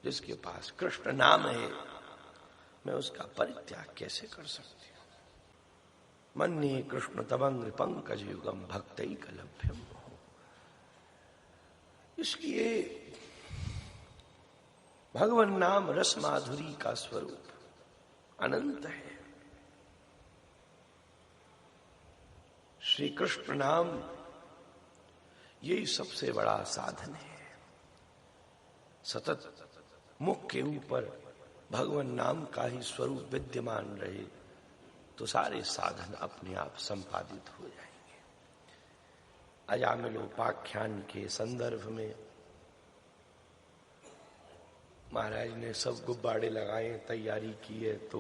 जिसके पास कृष्ण नाम है, मैं उसका परित्याग कैसे कर सकती हूं। मन्ये कृष्ण तवंग पंकज युगम भक्तैकलभ्यम। इसलिए भगवान नाम रस माधुरी का स्वरूप अनंत है। श्री कृष्ण नाम यही सबसे बड़ा साधन है। सतत मुख के ऊपर भगवान नाम का ही स्वरूप विद्यमान रहे तो सारे साधन अपने आप संपादित हो जाएंगे। अजामिलोपाख्यान के संदर्भ में महाराज ने सब गुब्बारे लगाए, तैयारी की है, तो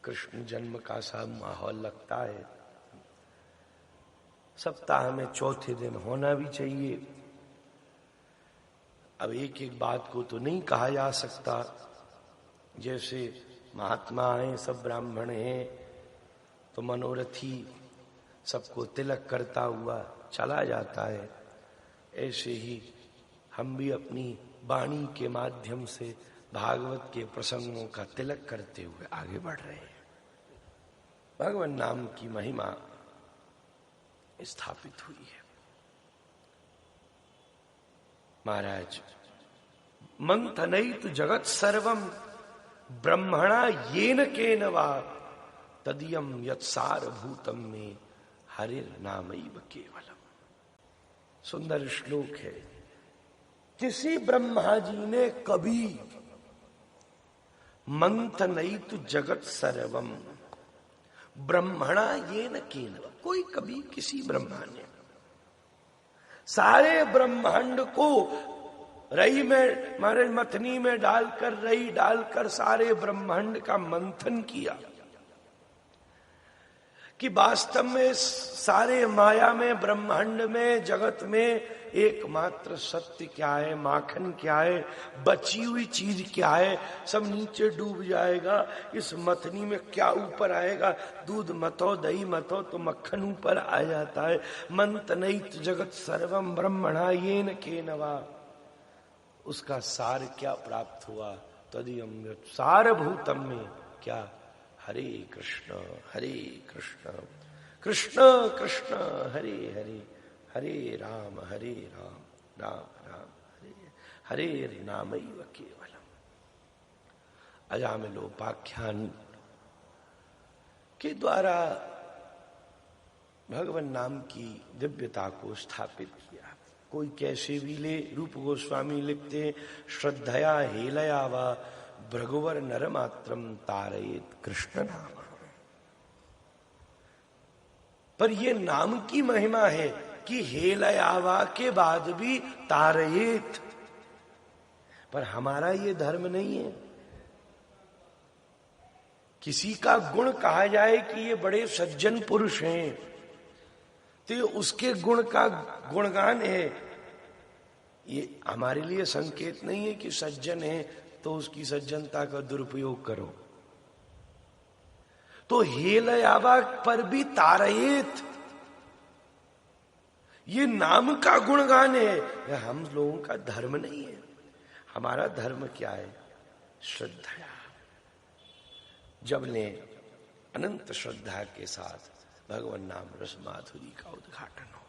कृष्ण जन्म का सब माहौल लगता है। सप्ताह में चौथे दिन होना भी चाहिए। अब एक एक बात को तो नहीं कहा जा सकता। जैसे महात्मा हैं, सब ब्राह्मण हैं, तो मनोरथी सबको तिलक करता हुआ चला जाता है। ऐसे ही हम भी अपनी वाणी के माध्यम से भागवत के प्रसंगों का तिलक करते हुए आगे बढ़ रहे हैं। भगवान नाम की महिमा स्थापित हुई है। महाराज, मंथनैत जगत सर्वम ब्रह्मणा येन केन वा तदियम यत्सार भूतम में हरिर नामैव केवलम। सुंदर श्लोक है। किसी ब्रह्मा जी ने कभी मंथनैत जगत सर्वम ब्रह्मणा येन केन वा, कोई कभी किसी ब्रह्मा ने सारे ब्रह्मांड को रई में मारे मथनी में डालकर, रई डालकर सारे ब्रह्मांड का मंथन किया कि वास्तव में सारे माया में, ब्रह्मांड में, जगत में एकमात्र सत्य क्या है, माखन क्या है, बची हुई चीज क्या है, सब नीचे डूब जाएगा। इस मथनी में क्या ऊपर आएगा? दूध मथो, दही मथो तो मक्खन ऊपर आ जाता है। मंथनैत जगत सर्वम ब्रह्मणा येन केन वा, उसका सार क्या प्राप्त हुआ? तदियम सारभूतम में क्या? हरे कृष्ण कृष्ण कृष्ण हरे हरे, हरे राम राम राम हरे हरे नामैव केवलम। अजामिलोपाख्यान के द्वारा भगवान नाम की दिव्यता को स्थापित किया। कोई कैसे भी ले, रूप गोस्वामी लिखते हैं, श्रद्धया हेलया वा भृगुवर नरमात्रम तारयेत कृष्ण नाम। पर ये नाम की महिमा है कि हेलयावा के बाद भी तारयेत। पर हमारा ये धर्म नहीं है। किसी का गुण कहा जाए कि ये बड़े सज्जन पुरुष हैं तो ये उसके गुण का गुणगान है, ये हमारे लिए संकेत नहीं है कि सज्जन है तो उसकी सज्जनता का दुरुपयोग करो। तो हेलयावा पर भी तारयेत, ये नाम का गुणगान है। यह हम लोगों का धर्म नहीं है। हमारा धर्म क्या है? श्रद्धा। जब ने अनंत श्रद्धा के साथ भगवान नाम रस माधुरी का उद्घाटन हो।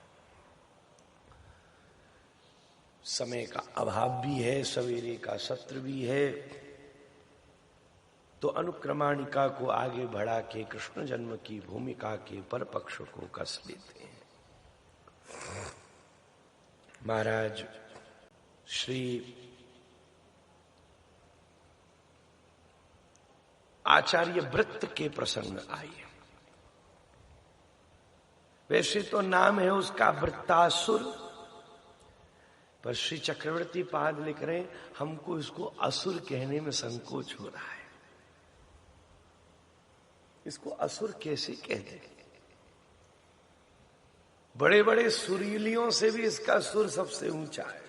समय का अभाव भी है, सवेरे का सत्र भी है, तो अनुक्रमाणिका को आगे बढ़ा के कृष्ण जन्म की भूमिका के पर पक्ष को कस लेते हैं। महाराज, श्री आचार्य वृत्त के प्रसंग आए। वैसे तो नाम है उसका वृत्तासुर, पर श्री चक्रवर्ती पाद लिख रहे हैं हमको इसको असुर कहने में संकोच हो रहा है। इसको असुर कैसे कह दे? बड़े बड़े सुरीलियों से भी इसका सुर सबसे ऊंचा है।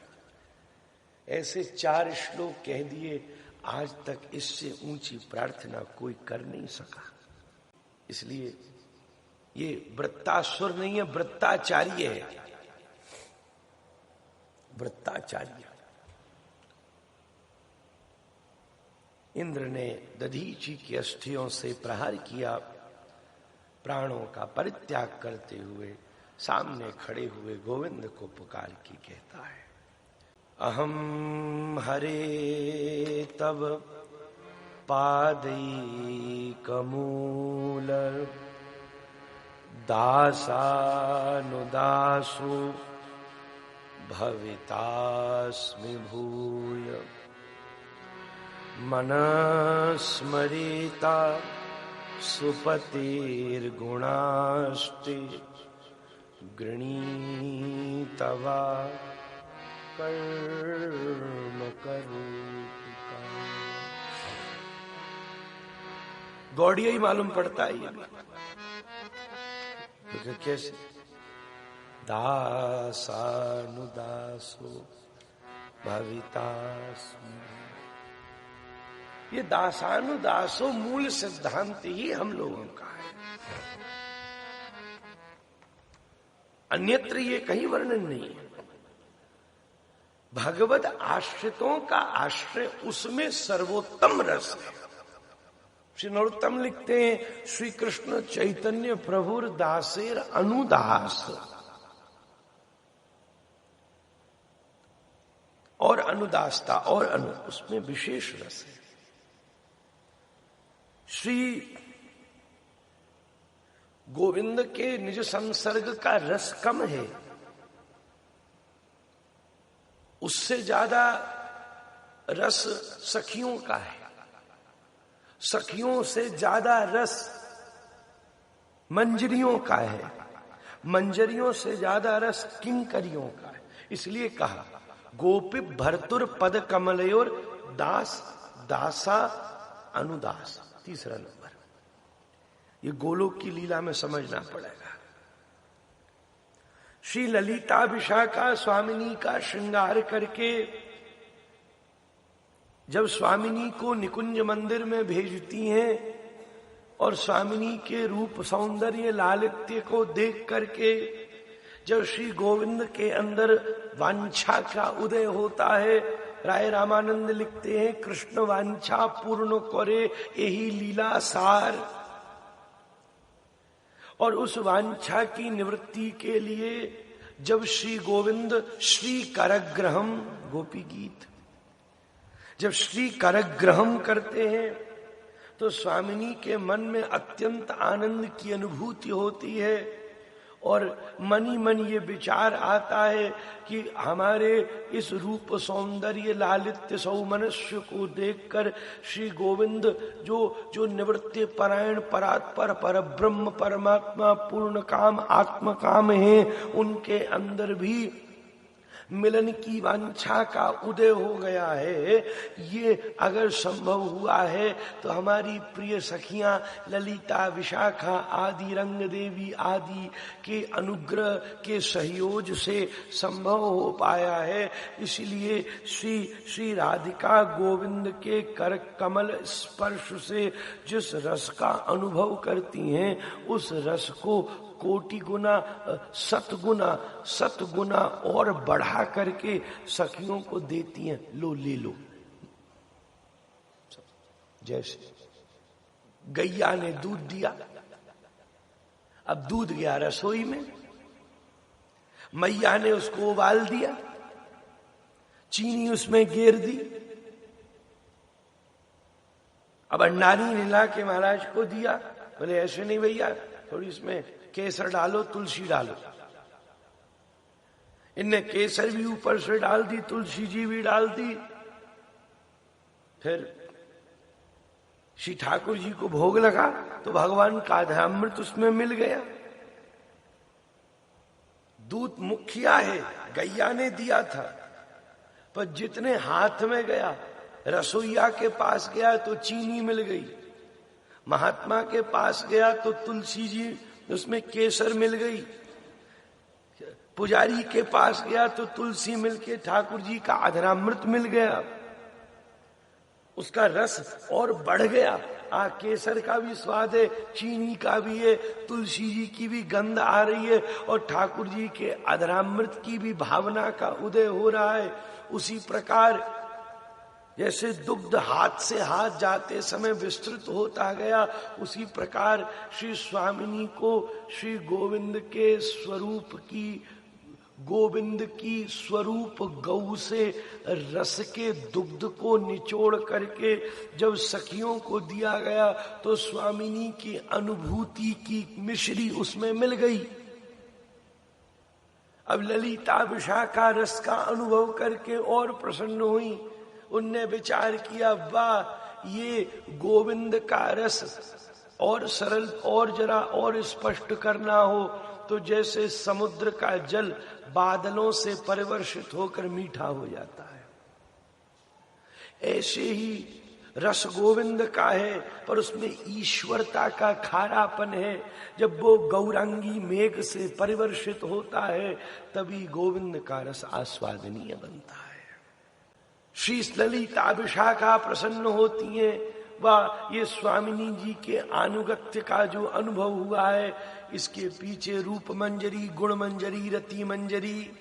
ऐसे 4 श्लोक कह दिए, आज तक इससे ऊंची प्रार्थना कोई कर नहीं सका। इसलिए ये वृत्तासुर नहीं है, वृत्ताचार्य है। वृत्ताचार्य इंद्र ने दधीची की अस्थियों से प्रहार किया। प्राणों का परित्याग करते हुए सामने खड़े हुए गोविंद को पुकार के कहता है, अहम हरे तब पादैकमूल दासानुदासो भवितास्मि भूय मनस्मरेता सुपतिर्गुणास्ते गृणीतवा कर्म करूपिका। गौड़िया ही मालूम पड़ता है ये, तो कैसे दासानुदासो भवितास्मि। ये दासानुदासो मूल सिद्धांत ही हम लोगों का है, अन्यत्र ये कहीं वर्णन नहीं है। भगवत आश्रितों का आश्रय उसमें सर्वोत्तम रस है। श्री नरोत्तम लिखते हैं, श्री कृष्ण चैतन्य प्रभुर दासेर अनुदास, और अनुदासता और उसमें विशेष रस है। श्री गोविंद के निज संसर्ग का रस कम है, उससे ज्यादा रस सखियों का है, सखियों से ज्यादा रस मंजरियों का है, मंजरियों से ज्यादा रस किंकरियों का है। इसलिए कहा गोपी भर्तुर पद कमलयोर दास दासा अनुदास। तीसरा नंबर, ये गोलोक की लीला में समझना पड़ेगा। श्री ललिता विशाखा स्वामिनी का श्रृंगार करके जब स्वामिनी को निकुंज मंदिर में भेजती हैं और स्वामिनी के रूप सौंदर्य लालित्य को देख करके जब श्री गोविंद के अंदर वांछा का उदय होता है, राय रामानंद लिखते हैं, कृष्ण वांछा पूर्ण करे यही लीला सार। और उस वांछा की निवृत्ति के लिए जब श्री गोविंद श्री करग्रहम, गोपी गीत, जब श्री करग्रहम करते हैं तो स्वामिनी के मन में अत्यंत आनंद की अनुभूति होती है और मनी मन ये विचार आता है कि हमारे इस रूप सौंदर्य लालित्य सौमनस्य को देखकर श्री गोविंद जो निवृत्ति परायण परात्पर पर ब्रह्म परमात्मा पूर्ण काम आत्म काम है, उनके अंदर भी मिलन की वांछा का उदय हो गया है। ये अगर संभव हुआ है तो हमारी प्रिय सखियां ललिता विशाखा आदि रंग देवी आदि के अनुग्रह के सहयोग से संभव हो पाया है। इसलिए श्री राधिका गोविंद के कर कमल स्पर्श से जिस रस का अनुभव करती हैं, उस रस को कोटि गुना सतगुना और बढ़ा करके सखियों को देती हैं। लो ले लो। जैसे गैया ने दूध दिया, अब दूध गया रसोई में, मैया ने उसको उबाल दिया, चीनी उसमें गेर दी, अब अंडारी ने ला के महाराज को दिया। बोले ऐसे नहीं भैया, थोड़ी इसमें केसर डालो, तुलसी डालो। इनने केसर भी ऊपर से डाल दी, तुलसी जी भी डाल दी। फिर श्री ठाकुर जी को भोग लगा तो भगवान का अमृत उसमें मिल गया। दूध मुखिया है, गैया ने दिया था, पर जितने हाथ में गया, रसोईया के पास गया तो चीनी मिल गई, महात्मा के पास गया तो तुलसी जी उसमें केसर मिल गई, पुजारी के पास गया तो तुलसी मिलके ठाकुर जी का अधरामृत मिल गया, उसका रस और बढ़ गया। केसर का भी स्वाद है, चीनी का भी है, तुलसी जी की भी गंध आ रही है और ठाकुर जी के अधरामृत की भी भावना का उदय हो रहा है। उसी प्रकार जैसे दुग्ध हाथ से हाथ जाते समय विस्तृत होता गया, उसी प्रकार श्री स्वामिनी को श्री गोविंद के स्वरूप की, गोविंद की स्वरूप गौ से रस के दुग्ध को निचोड़ करके जब सखियों को दिया गया तो स्वामिनी की अनुभूति की मिश्री उसमें मिल गई। अब ललिता विशाखा रस का अनुभव करके और प्रसन्न हुई। उनने विचार किया, वाह, ये गोविंद का रस और सरल, और जरा और स्पष्ट करना हो तो जैसे समुद्र का जल बादलों से परिवर्षित होकर मीठा हो जाता है, ऐसे ही रस गोविंद का है, पर उसमें ईश्वरता का खारापन है। जब वो गौरांगी मेघ से परिवर्षित होता है तभी गोविंद का रस आस्वादनीय बनता है। श्री ललिता विशाखा प्रसन्न होती हैं। वह ये स्वामिनी जी के अनुगत्य का जो अनुभव हुआ है, इसके पीछे रूप मंजरी, गुण मंजरी, रति मंजरी,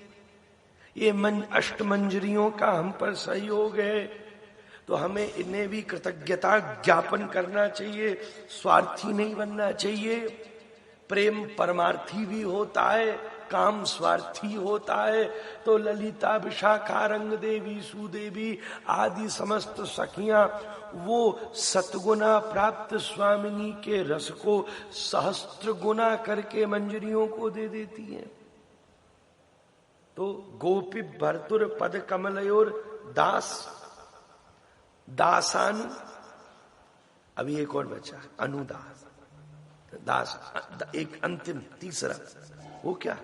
ये अष्ट मंजरियों का हम पर सहयोग है। तो हमें इन्हें भी कृतज्ञता ज्ञापन करना चाहिए, स्वार्थी नहीं बनना चाहिए। प्रेम परमार्थी भी होता है, काम स्वार्थी होता है। तो ललिता विशाखा रंग देवी सुदेवी आदि समस्त सखियां वो सतगुना प्राप्त स्वामिनी के रस को सहस्त्र गुना करके मंजरियों को दे देती हैं। तो गोपी भर्तुर पद कमलयोर दास दासानु, अभी एक और बचा अनुदास दास, एक अंतिम तीसरा, वो क्या?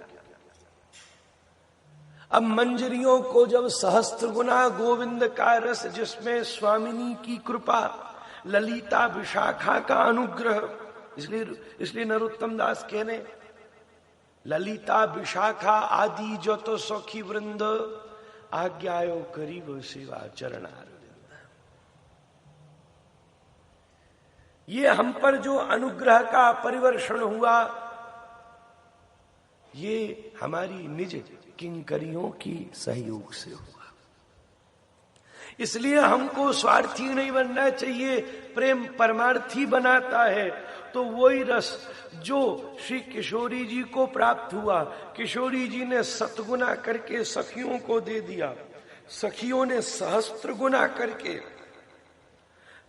अब मंजरियों को जब सहस्त्र गुना गोविंद का रस, जिसमें स्वामिनी की कृपा, ललिता विशाखा का अनुग्रह, इसलिए नरोत्तम दास कहने ललिता विशाखा आदि जो तो सखी वृंद आज्ञायो करीब सेवा चरणार। ये हम पर जो अनुग्रह का परिवर्षण हुआ, ये हमारी निज किंकरियों की सहयोग से हुआ। इसलिए हमको स्वार्थी नहीं बनना चाहिए, प्रेम परमार्थी बनाता है। तो वही रस जो श्री किशोरी जी को प्राप्त हुआ, किशोरी जी ने सतगुना करके सखियों को दे दिया, सखियों ने सहस्त्र गुना करके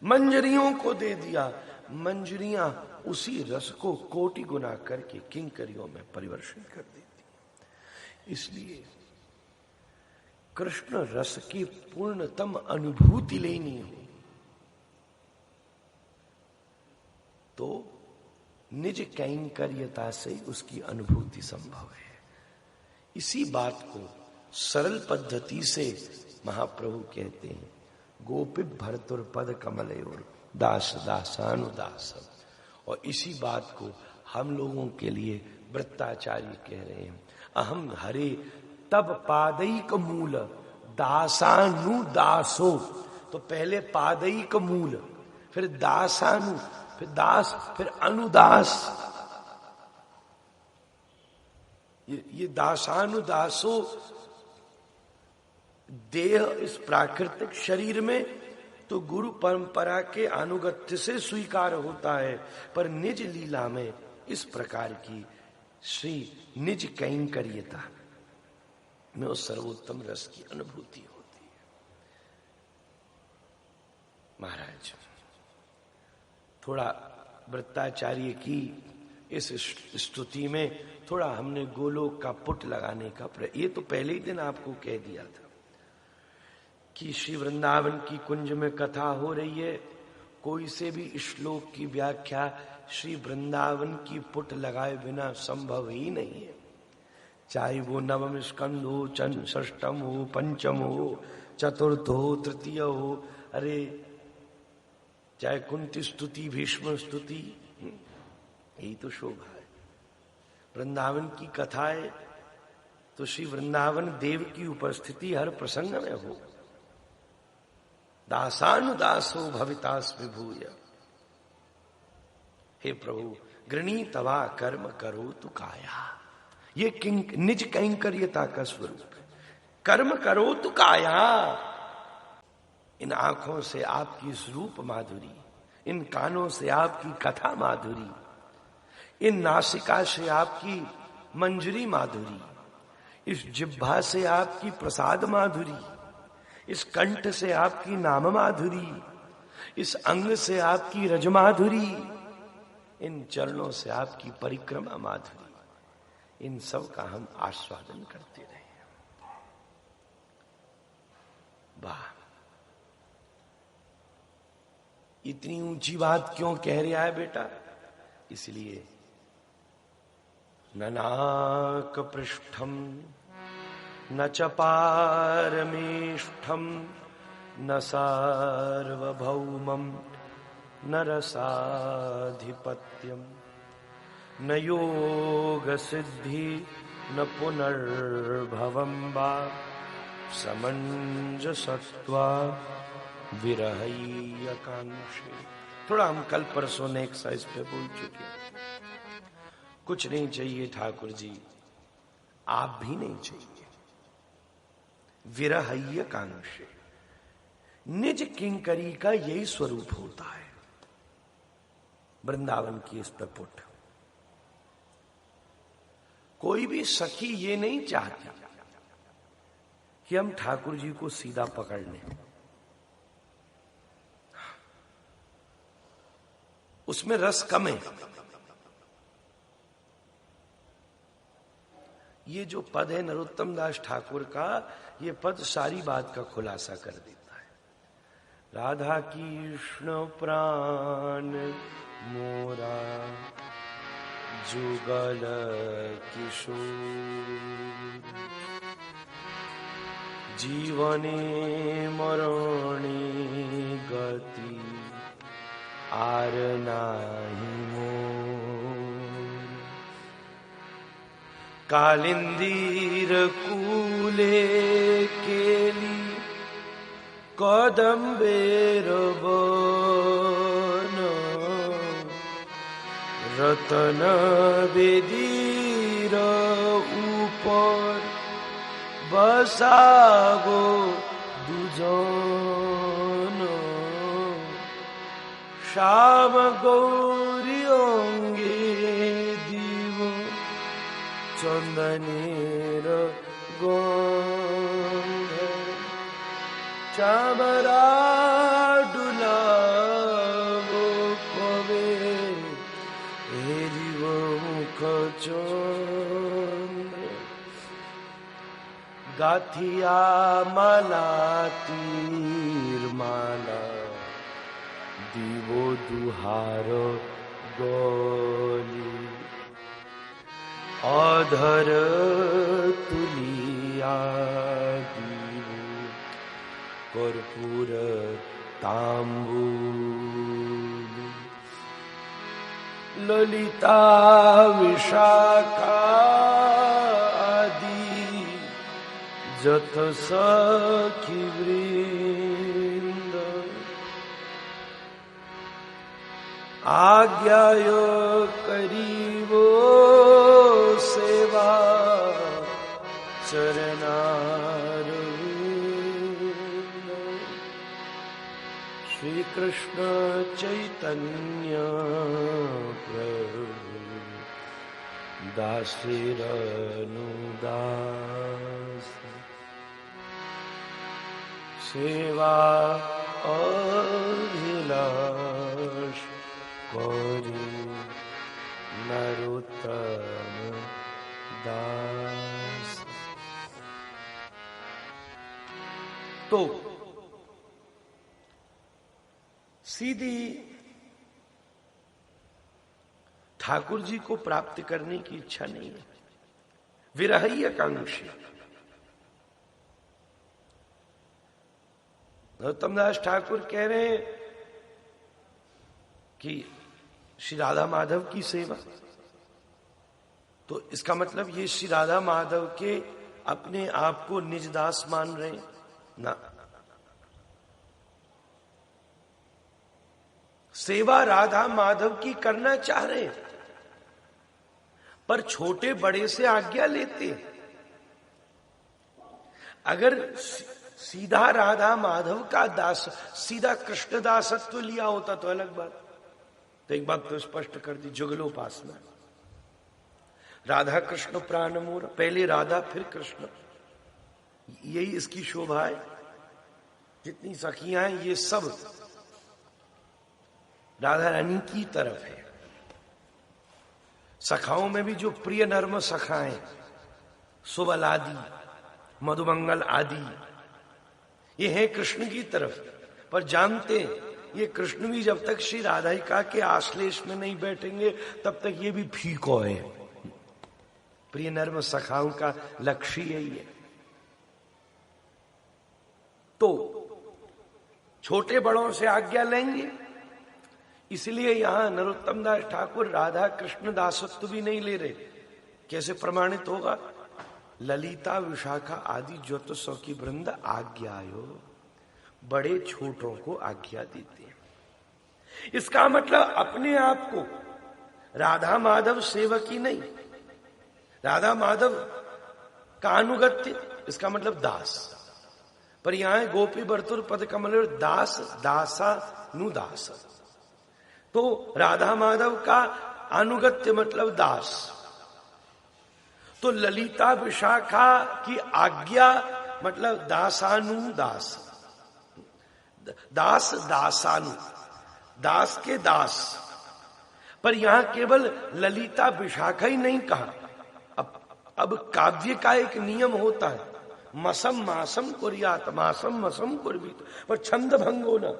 मंजरियों को दे दिया, मंजरियां उसी रस को कोटि गुना करके किंकरियों में परिवर्तित कर देती। इसलिए कृष्ण रस की पूर्णतम अनुभूति लेनी हो तो निज कैंकर्यता से उसकी अनुभूति संभव है। इसी बात को सरल पद्धति से महाप्रभु कहते हैं, गोपी भर्तुर पद कमलयोर दास दासानुदास। और इसी बात को हम लोगों के लिए वृत्ताचार्य कह रहे हैं, अहम हरे तब पादैक मूल दासानुदासो। तो पहले पादैक मूल, फिर दासानु, फिर दास, फिर अनुदास। ये दासानुदासो देह इस प्राकृतिक शरीर में तो गुरु परंपरा के अनुगत्य से स्वीकार होता है, पर निज लीला में इस प्रकार की श्री निज कैंकर्यता में उस सर्वोत्तम रस की अनुभूति होती है। महाराज, थोड़ा वृत्ताचार्य की इस स्तुति में थोड़ा हमने गोलोक का पुट लगाने का ये तो पहले ही दिन आपको कह दिया था कि श्री वृंदावन की कुंज में कथा हो रही है, कोई से भी श्लोक की व्याख्या श्री वृंदावन की पुट लगाए बिना संभव ही नहीं है। चाहे वो नवम स्कंद हो, षष्ठम हो, पंचम हो, चतुर्थ हो, तृतीय हो, अरे चाहे कुंती स्तुति, भीष्म स्तुति, यही तो शोभा है। वृंदावन की कथा है तो श्री वृंदावन देव की उपस्थिति हर प्रसंग में हो। दासानुदासो भवितास विभूय, हे प्रभु गृणी तवा कर्म करो तु काया। ये निज कैंकर्यता का स्वरूप है। कर्म करो तु काया, इन आंखों से आपकी इस रूप माधुरी, इन कानों से आपकी कथा माधुरी, इन नासिका से आपकी मंजरी माधुरी, इस जिह्वा से आपकी प्रसाद माधुरी, इस कंठ से आपकी नाम माधुरी, इस अंग से आपकी रज माधुरी, इन चरणों से आपकी परिक्रमा माधुरी, इन सब का हम आस्वादन करते रहे। वाह, इतनी ऊंची बात क्यों कह रहा है बेटा? इसलिए न नाक पृष्ठम न च पारमेष्ठम न सार्वभौमम न रसाधिपत्यम न योग सिद्धि न पुनर्भवम वा समंजसत्वा विरहैयकांक्षे। थोड़ा हम कल परसों ने एक्सरसाइज पे बोल चुके। कुछ नहीं चाहिए ठाकुर जी, आप भी नहीं चाहिए। विरहैयकांक्षे, निज किंकरी का यही स्वरूप होता है। वृंदावन की इस पे पुट कोई भी सखी ये नहीं चाहती कि हम ठाकुर जी को सीधा पकड़ लें। उसमें रस कम है। ये जो पद है नरोत्तम दास ठाकुर का, ये पद सारी बात का खुलासा कर देता है। राधा कृष्ण प्राण मोरा जुगल किशोर, जीवने मरणे गति आर नाही मोर, कालिंदीर कूले केली कदम्बेर वन, रतन बेदीर ऊपर बसागो दुजन, श्याम गौरी अंगे दीव चंदनेर गंध, चामरा डुलावो कवे एरिव मुख चंद्र, गाथिया माला तीर माला दीवो दुहार गोली, अधर तुलिया दीवो कर्पूर तांबूल, ललिता विशाखा आदि जत सखी वृंद, आज्ञाय करीबो सेवा चरणार, श्री कृष्ण चैतन्य प्रभु दासीरनुदास, सेवा अभिलाष करी नरोत्तम दास। तो सीधी ठाकुर जी को प्राप्त करने की इच्छा नहीं है, विरहैयकांक्षी। नरोत्तम दास ठाकुर कह रहे हैं कि श्री राधा माधव की सेवा, तो इसका मतलब ये श्री राधा माधव के अपने आप को निज दास मान रहे ना। सेवा राधा माधव की करना चाह रहे हैं, पर छोटे बड़े से आज्ञा लेते हैं। अगर सीधा राधा माधव का दास, सीधा कृष्ण दासत्व लिया होता तो अलग बात। तो एक बात तो स्पष्ट कर दी, जुगलोपासना। राधा कृष्ण प्राण मोर, पहले राधा फिर कृष्ण, यही इसकी शोभा है। जितनी सखियां हैं ये सब राधा रानी की तरफ है। सखाओं में भी जो प्रिय नर्म सखाएं, सुबल आदि, मधुमंगल आदि, ये है कृष्ण की तरफ। पर जानते ये कृष्ण भी जब तक श्री राधिका के आश्लेष में नहीं बैठेंगे तब तक ये भी फीको है। प्रिय नर्म सखाओं का लक्ष्य यही है। तो छोटे बड़ों से आज्ञा लेंगे, इसलिए यहां नरोत्तम दास ठाकुर राधा कृष्ण दासत्व भी नहीं ले रहे। कैसे प्रमाणित होगा? ललिता विशाखा आदि जो तो सौ की वृंद आज्ञायो, बड़े छोटों को आज्ञा देते हैं। इसका मतलब अपने आप को राधा माधव सेवक ही नहीं, राधा माधव का अनुगत्य, इसका मतलब दास। पर यहां गोपी बर्तुर पद कमल दास दासा नुदास, तो राधा माधव का अनुगत्य मतलब दास। तो ललिता विशाखा की आज्ञा मतलब दासानुदास, दास दासानु, दास के दास। पर यहां केवल ललिता विशाखा ही नहीं कहा। अब काव्य का एक नियम होता है, मसम मासम कुर्यात, मासम मसम कुर्वीत, पर छंद भंगो न।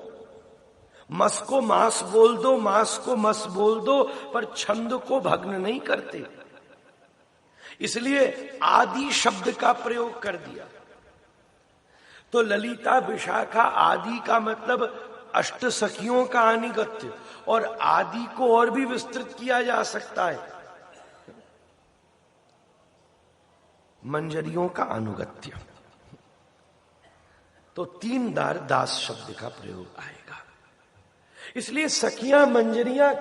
मस को मास बोल दो, मास को मस बोल दो, पर छंद को भग्न नहीं करते। इसलिए आदि शब्द का प्रयोग कर दिया। तो ललिता विशाखा आदि का मतलब अष्ट सखियों का अनुगत्य, और आदि को और भी विस्तृत किया जा सकता है, मंजरियों का अनुगत्य। तो 3 बार दास शब्द का प्रयोग आएगा। इसलिए सखियां, मंजरियां,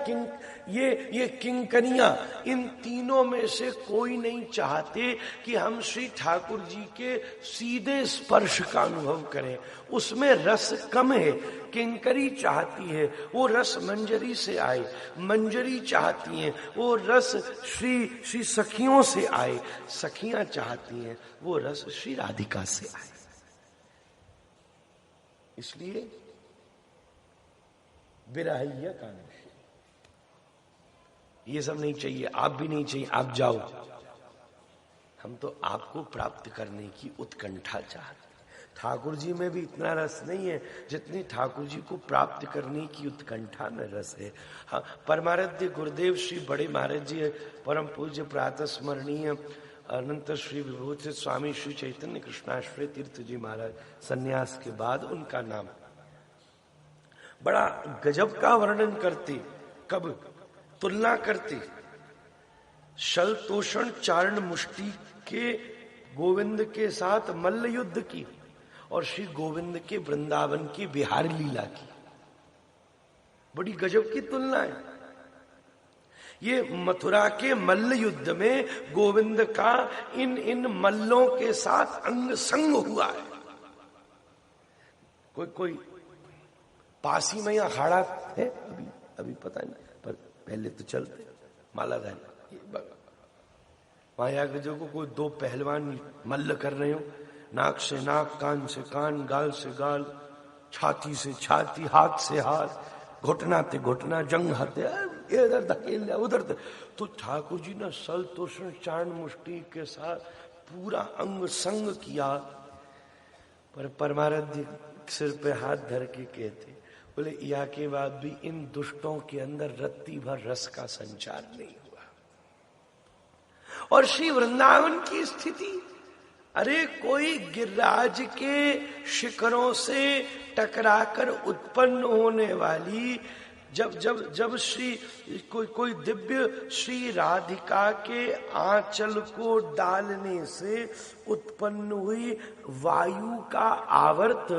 ये किंकरियां, इन तीनों में से कोई नहीं चाहते कि हम श्री ठाकुर जी के सीधे स्पर्श का अनुभव करें। उसमें रस कम है। किंकरी चाहती है वो रस मंजरी से आए, मंजरी चाहती हैं वो रस श्री सखियों से आए, सखियां चाहती हैं वो रस श्री राधिका से आए। इसलिए विरहय्य कांक्ष, ये सब नहीं चाहिए, आप भी नहीं चाहिए, आप जाओ। हम तो आपको प्राप्त करने की उत्कंठा चाहते। ठाकुर जी में भी इतना रस नहीं है जितनी ठाकुर जी को प्राप्त करने की उत्कंठा में रस है। हाँ, परमाराध्य गुरुदेव श्री बड़े महाराज जी, परम पूज्य प्रातः स्मरणीय अनंत श्री विभूति स्वामी श्री चैतन्य कृष्णाश्रय तीर्थ जी महाराज, सन्यास के बाद उनका नाम बड़ा गजब का वर्णन करते। कब तुलना करते शल तोषण चारण मुष्टि के गोविंद के साथ मल्ल युद्ध की, और श्री गोविंद के वृंदावन की बिहार लीला की। बड़ी गजब की तुलना है। ये मथुरा के मल्ल युद्ध में गोविंद का इन मल्लों के साथ अंग संग हुआ है। कोई पासी में अखाड़ा है अभी पता नहीं, पर पहले तो चलते मालाधारी वहां आकर जो कोई 2 पहलवान मल्ल कर रहे हो, नाक से नाक, कान से कान, गाल से गाल, छाती से छाती, हाथ से हाथ, घुटना ते घुटना, जंग हाथे इधर धकेल दिया उधर। तो ठाकुर जी ने सल तोषण चारण मुष्टि के साथ पूरा अंग संग किया। पर परमाराध्य सिर पे हाथ धर के कहते, बोले या के बाद भी इन दुष्टों के अंदर रत्ती भर रस का संचार नहीं हुआ। और श्री वृंदावन की स्थिति, अरे कोई गिरिराज के शिखरों से टकराकर उत्पन्न होने वाली जब जब जब श्री कोई दिव्य श्री राधिका के आंचल को डालने से उत्पन्न हुई वायु का आवर्त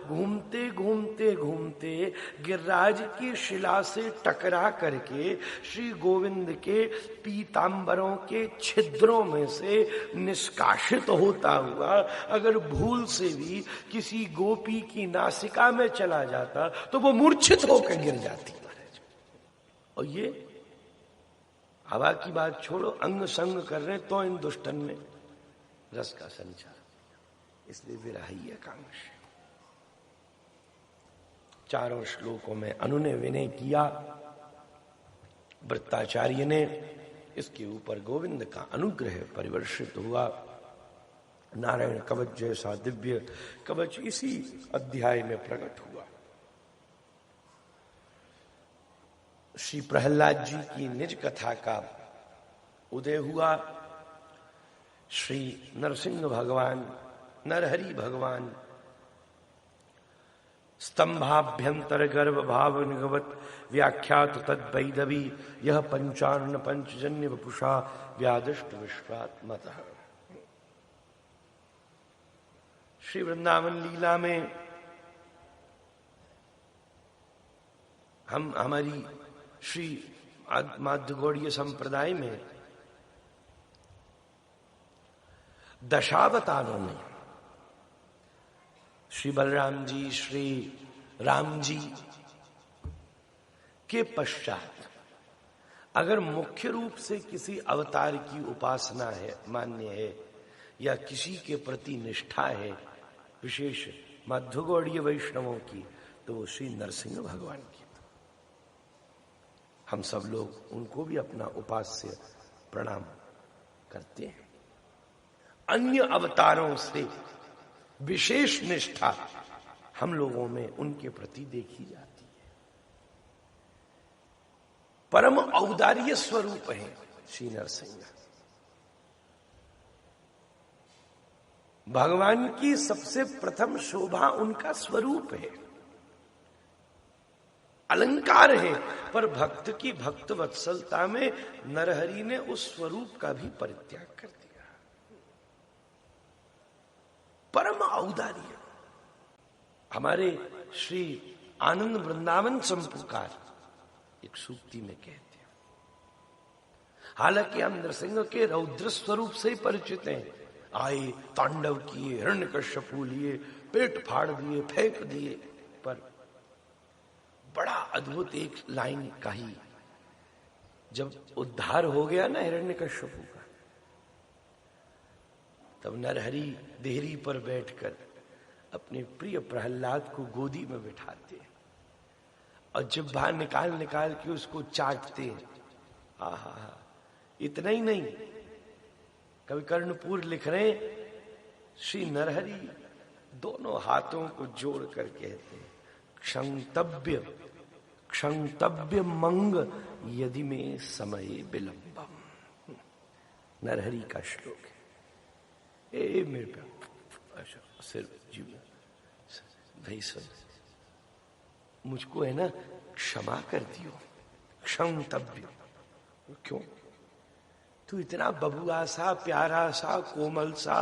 घूमते घूमते घूमते गिरिराज की शिला से टकरा करके श्री गोविंद के पीतांबरों के छिद्रों में से निष्कासित होता हुआ अगर भूल से भी किसी गोपी की नासिका में चला जाता तो वो मूर्छित होकर गिर जाती। और ये हवा की बात छोड़ो, अंग संग कर रहे तो इन दुष्टन ने रस का संचार, इसलिए विराही एकांश। चारों श्लोकों में अनुनय विनय किया वृत्ताचार्य ने, इसके ऊपर गोविंद का अनुग्रह परिवर्षित हुआ। नारायण कवच जैसा दिव्य कवच इसी अध्याय में प्रकट हुआ। श्री प्रहलाद जी की निज कथा का उदय हुआ। श्री नरसिंह भगवान, नरहरि भगवान स्तंभाभ्यंतर गर्भ भाव निगवत व्याख्यात तद वैदवी यह पंचान्न पंचजन्य वपुषा व्यादिष्ट विश्वात्मतः। श्री वृंदावन लीला में हमारी श्री माध्वगौड़ीय संप्रदाय में दशावतारों में श्री बलराम जी, श्री राम जी के पश्चात अगर मुख्य रूप से किसी अवतार की उपासना है, मान्य है, या किसी के प्रति निष्ठा है विशेष माध्वगौड़ीय वैष्णवों की, तो वो श्री नरसिंह भगवान की। हम सब लोग उनको भी अपना उपास्य प्रणाम करते हैं। अन्य अवतारों से विशेष निष्ठा हम लोगों में उनके प्रति देखी जाती है। परम औदार्य स्वरूप है श्री नरसिंह। भगवान की सबसे प्रथम शोभा उनका स्वरूप है, अलंकार है, पर भक्त की भक्त वत्सलता में नरहरि ने उस स्वरूप का भी परित्याग कर दिया। परम औदार्य। हमारे श्री आनंद वृंदावन संपुकार एक सूक्ति में कहते हैं, हालांकि हम नरसिंह के रौद्र स्वरूप से ही परिचित हैं। आए, तांडव किए, हिरण्यकश्यपु लिए, पेट फाड़ दिए, फेंक दिए, पर बड़ा अद्भुत एक लाइन कही। जब उद्धार हो गया ना हिरण्यकश्यपु का, तब नरहरि देहरी पर बैठकर अपने प्रिय प्रहलाद को गोदी में बिठाते और जिह्वा निकाल निकाल के उसको चाटते। आहा, इतना ही नहीं, कवि कर्णपुर लिख रहे श्री नरहरि दोनों हाथों को जोड़ कर कहते हैं, क्षंतव्य क्षंतव्य मंग यदि में समय विलंबम। नरहरि का श्लोक है। ए मेरे पे सिर्फ जीव भाई सब मुझको है ना क्षमा कर दियो, क्षंतव्य। क्यों? तू इतना बबुआ सा, प्यारा सा, कोमल सा,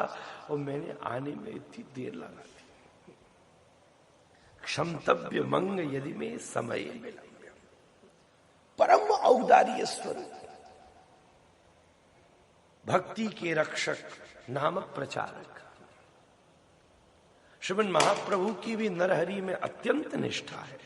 और मैंने आने में इतनी देर लगा दी। क्षमतव्य मंग यदि में समय विलंब। परम औदार्य स्वरूप, भक्ति के रक्षक, नाम प्रचारक। श्रीमन महाप्रभु की भी नरहरि में अत्यंत निष्ठा है।